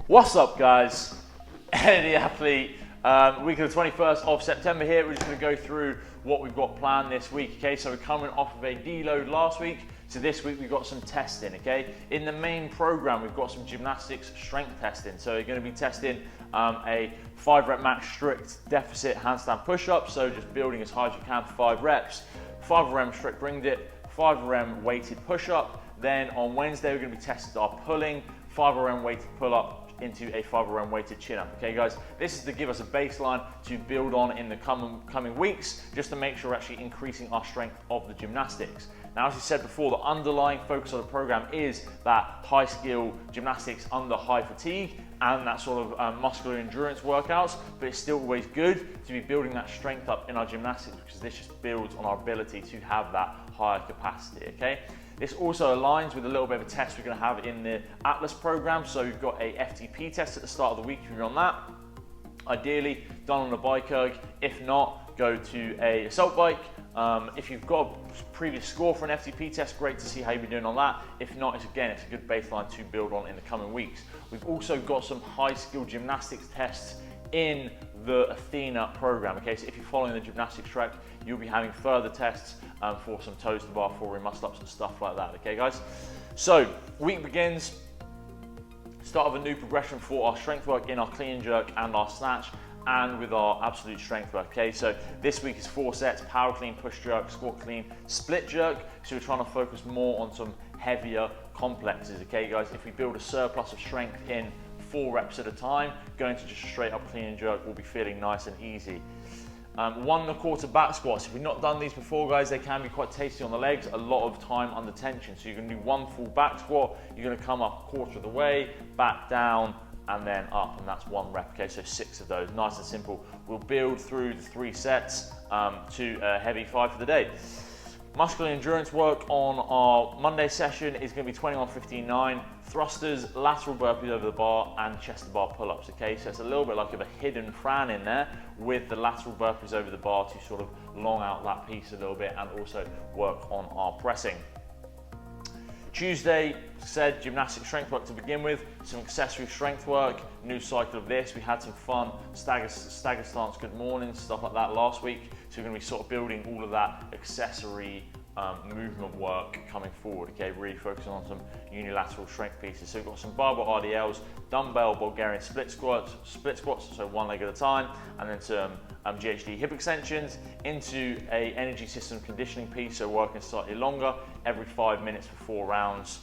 What's up, guys? Aod Athlete, week of the 21st of September here. We're just going to go through what we've got planned this week, okay? So we're coming off of a deload last week, so this week we've got some testing, okay? In the main program, we've got some gymnastics strength testing. So we're going to be testing a 5-rep max strict deficit handstand push-up, so just building as high as you can for 5 reps. 5RM strict ring dip, 5RM weighted push-up. Then on Wednesday, we're going to be testing our pulling, 5RM weighted pull-up into a 5RM weighted chin-up. Okay, guys, this is to give us a baseline to build on in the coming weeks, just to make sure we're actually increasing our strength of the gymnastics. Now, as I said before, the underlying focus of the program is that high skill gymnastics under high fatigue and that sort of muscular endurance workouts, but it's still always good to be building that strength up in our gymnastics, because this just builds on our ability to have that higher capacity, okay? This also aligns with a little bit of a test we're going to have in the Atlas program. So we've got a FTP test at the start of the week if you're on that. Ideally done on a bike erg. If not, go to a assault bike. If you've got a previous score for an FTP test, great to see how you've been doing on that. If not, it's a good baseline to build on in the coming weeks. We've also got some high skill gymnastics tests in the Athena program. Okay, so if you're following the gymnastics track, you'll be having further tests for some toes to bar, for muscle ups and stuff like that. Okay, guys. So week begins. Start of a new progression for our strength work in our clean and jerk and our snatch, and with our absolute strength work. Okay, so this week is 4 sets: power clean, push jerk, squat clean, split jerk. So we're trying to focus more on some heavier complexes. Okay, guys. If we build a surplus of strength in 4 reps at a time, going to just straight up clean and jerk will be feeling nice and easy. 1 1/4 back squats. If you've not done these before, guys, they can be quite tasty on the legs, a lot of time under tension. So you're going to do 1 full back squat, you're going to come up 1/4 of the way, back down, and then up, and that's 1 rep. Okay, so 6 of those, nice and simple. We'll build through the 3 sets to a heavy 5 for the day. Muscular endurance work on our Monday session is going to be 21-15-9, thrusters, lateral burpees over the bar, and chest to bar pull-ups. Okay, so it's a little bit like of a hidden Fran in there with the lateral burpees over the bar to sort of long out that piece a little bit and also work on our pressing. Tuesday, said gymnastic strength work to begin with, some accessory strength work, new cycle of this. We had some fun stagger stance, good morning, stuff like that last week. So we're going to be sort of building all of that accessory movement work coming forward. Okay, really focusing on some unilateral strength pieces. So we've got some barbell RDLs, dumbbell Bulgarian split squats, so 1 leg at a time, and then some GHD hip extensions into a energy system conditioning piece, so working slightly longer, every 5 minutes for 4 rounds,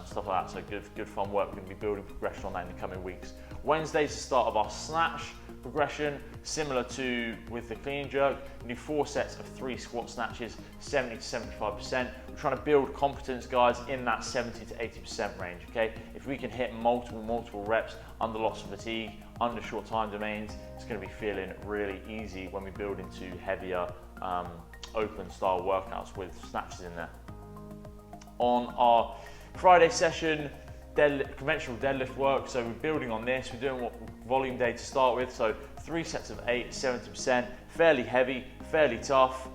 stuff like that. So good fun work. We're going to be building progression on that in the coming weeks. Wednesday's the start of our snatch progression, similar to with the clean and jerk. We do 4 sets of 3 squat snatches, 70 to 75%. We're trying to build competence, guys, in that 70 to 80% range. Okay, if we can hit multiple reps under loss of fatigue, under short time domains, it's going to be feeling really easy when we build into heavier open style workouts with snatches in there. On our Friday session, conventional deadlift work, so we're building on this. We're doing what volume day to start with, so 3 sets of 8, 70%, fairly heavy, fairly tough.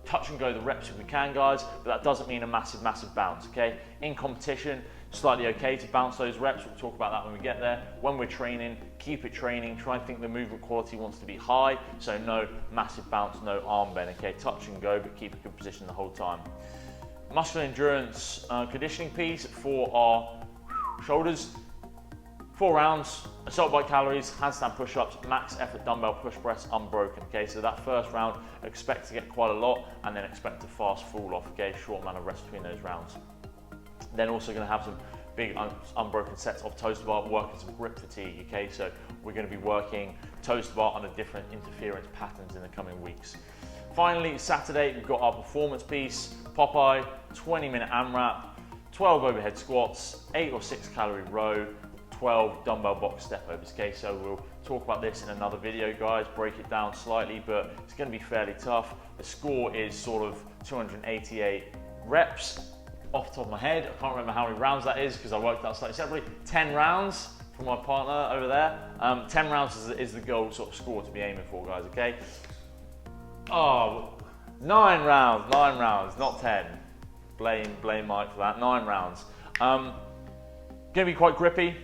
Touch and go the reps if we can, guys, but that doesn't mean a massive bounce. Okay, in competition, slightly okay to bounce those reps. We'll talk about that when we get there. When we're training, keep it training. Try and think the movement quality wants to be high, so no massive bounce, no arm bend. Okay, touch and go, but keep a good position the whole time. Muscular endurance conditioning piece for our shoulders, 4 rounds, assault bike calories, handstand push-ups, max effort dumbbell push press unbroken. Okay, so that first round, expect to get quite a lot, and then expect to fast fall off. Okay, short amount of rest between those rounds. Then also going to have some big unbroken sets of toes to bar, working some grip fatigue. Okay, so we're going to be working toes to bar under different interference patterns in the coming weeks. Finally, Saturday, we've got our performance piece, Popeye, 20-minute AMRAP, 12 overhead squats, 8 or 6 calorie row, 12 dumbbell box step overs. Okay, so we'll talk about this in another video, guys, break it down slightly, but it's going to be fairly tough. The score is sort of 288 reps off the top of my head. I can't remember how many rounds that is because I worked out slightly separately. 10 rounds for my partner over there. 10 rounds is the goal sort of score to be aiming for, guys. Okay. Oh, 9 rounds, not 10. Blame Mike for that. 9 rounds. Going to be quite grippy.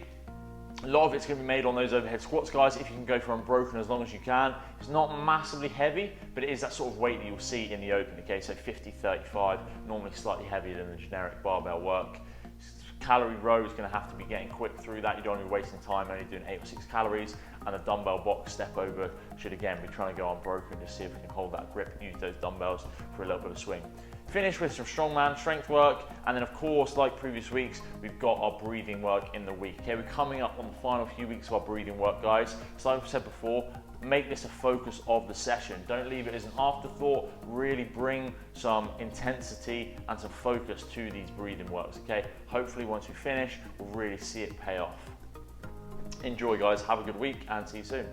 A lot of it's going to be made on those overhead squats, guys, if you can go for unbroken as long as you can. It's not massively heavy, but it is that sort of weight that you'll see in the open, okay? So 50, 35, normally slightly heavier than the generic barbell work. Calorie row is going to have to be getting quick through that. You don't want to be wasting time only doing 8 or 6 calories. And the dumbbell box step over should again be trying to go unbroken, just see if we can hold that grip and use those dumbbells for a little bit of swing. Finish with some strongman strength work, and then of course, like previous weeks, we've got our breathing work in the week. Okay, we're coming up on the final few weeks of our breathing work, guys. So like I said before, make this a focus of the session. Don't leave it as an afterthought. Really bring some intensity and some focus to these breathing works, okay? Hopefully once we finish, we'll really see it pay off. Enjoy, guys. Have a good week and see you soon.